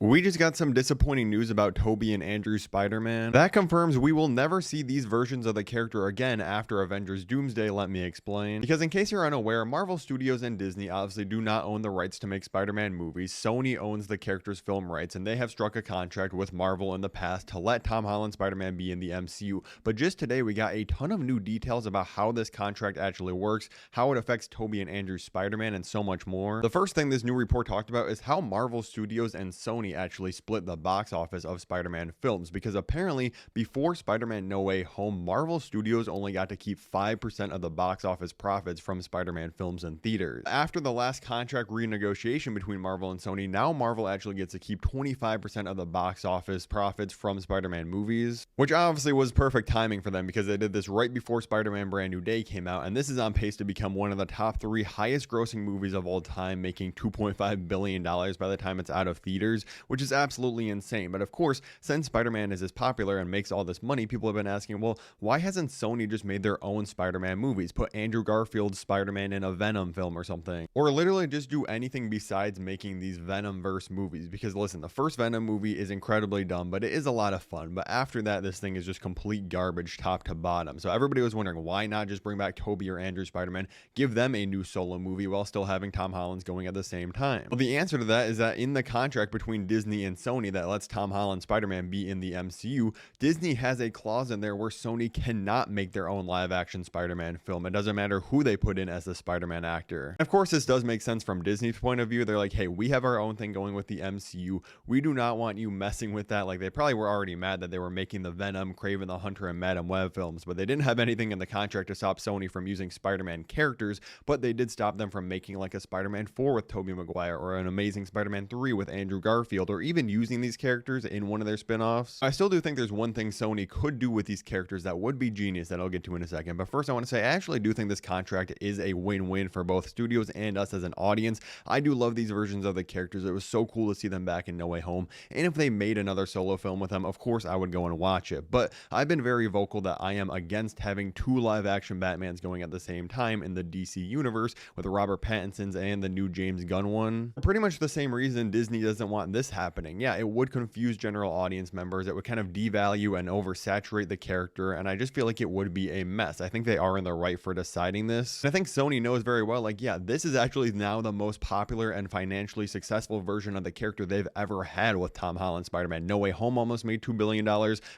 We just got some disappointing news about Tobey and Andrew Spider-Man. That confirms we will never see these versions of the character again after Avengers Doomsday, let me explain. Because in case you're unaware, Marvel Studios and Disney obviously do not own the rights to make Spider-Man movies. Sony owns the character's film rights, and they have struck a contract with Marvel in the past to let Tom Holland's Spider-Man be in the MCU. But just today, we got a ton of new details about how this contract actually works, how it affects Tobey and Andrew's Spider-Man, and so much more. The first thing this new report talked about is how Marvel Studios and Sony actually split the box office of Spider-Man films, because apparently before Spider-Man No Way Home, Marvel Studios only got to keep 5% of the box office profits from Spider-Man films in theaters. After the last contract renegotiation between Marvel and Sony, now Marvel actually gets to keep 25% of the box office profits from Spider-Man movies, which obviously was perfect timing for them because they did this right before Spider-Man Brand New Day came out, and this is on pace to become one of the top 3 highest grossing movies of all time, making $2.5 billion by the time it's out of theaters, which is absolutely insane. But of course, since Spider-Man is as popular and makes all this money, people have been asking, well, why hasn't Sony just made their own Spider-Man movies? Put Andrew Garfield's Spider-Man in a Venom film or something. Or literally just do anything besides making these Venom-verse movies. Because listen, the first Venom movie is incredibly dumb, but it is a lot of fun. But after that, this thing is just complete garbage top to bottom. So everybody was wondering, why not just bring back Tobey or Andrew Spider-Man, give them a new solo movie while still having Tom Holland's going at the same time? Well, the answer to that is that in the contract between Disney and Sony that lets Tom Holland Spider-Man be in the MCU, Disney has a clause in there where Sony cannot make their own live-action Spider-Man film. It doesn't matter who they put in as the Spider-Man actor. Of course, this does make sense from Disney's point of view. They're like, hey, we have our own thing going with the MCU. We do not want you messing with that. Like, they probably were already mad that they were making the Venom, Kraven the Hunter, and Madam Web films, but they didn't have anything in the contract to stop Sony from using Spider-Man characters, but they did stop them from making like a Spider-Man 4 with Tobey Maguire or an Amazing Spider-Man 3 with Andrew Garfield, or even using these characters in one of their spin-offs. I still do think there's one thing Sony could do with these characters that would be genius that I'll get to in a second. But first I want to say I actually do think this contract is a win-win for both studios and us as an audience. I do love these versions of the characters. It was so cool to see them back in No Way Home. And if they made another solo film with them, of course I would go and watch it. But I've been very vocal that I am against having 2 live-action Batmans going at the same time in the DC universe, with Robert Pattinson's and the new James Gunn one. For pretty much the same reason Disney doesn't want this happening. Yeah, it would confuse general audience members. It would kind of devalue and oversaturate the character, and I just feel like it would be a mess. I think they are in the right for deciding this. And I think Sony knows very well, like, yeah, this is actually now the most popular and financially successful version of the character they've ever had with Tom Holland Spider-Man. No Way Home almost made $2 billion.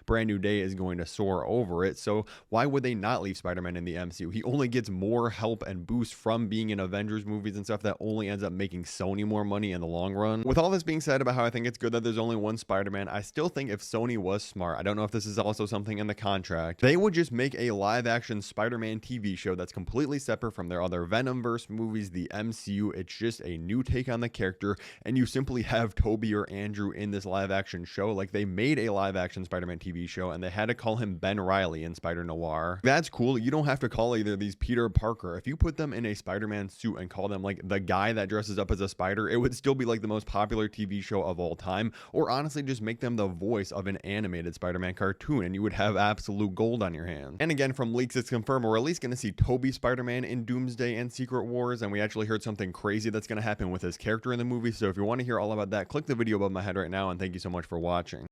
Brand New Day is going to soar over it. So why would they not leave Spider-Man in the MCU? He only gets more help and boost from being in Avengers movies and stuff that only ends up making Sony more money in the long run. With all this being said about how I think it's good that there's only one Spider-Man, I still think if Sony was smart, I don't know if this is also something in the contract, they would just make a live-action Spider-Man TV show that's completely separate from their other Venomverse movies, the MCU. It's just a new take on the character, and you simply have Tobey or Andrew in this live-action show. Like, they made a live-action Spider-Man TV show, and they had to call him Ben Reilly in Spider-Noir. That's cool. You don't have to call either of these Peter Parker. If you put them in a Spider-Man suit and call them like the guy that dresses up as a spider, it would still be like the most popular TV show of all time. Or honestly, just make them the voice of an animated Spider-Man cartoon, and you would have absolute gold on your hands. And again, from leaks, it's confirmed we're at least going to see Tobey Spider-Man in Doomsday and Secret Wars, and we actually heard something crazy that's going to happen with his character in the movie. So if you want to hear all about that, click the video above my head right now, and thank you so much for watching.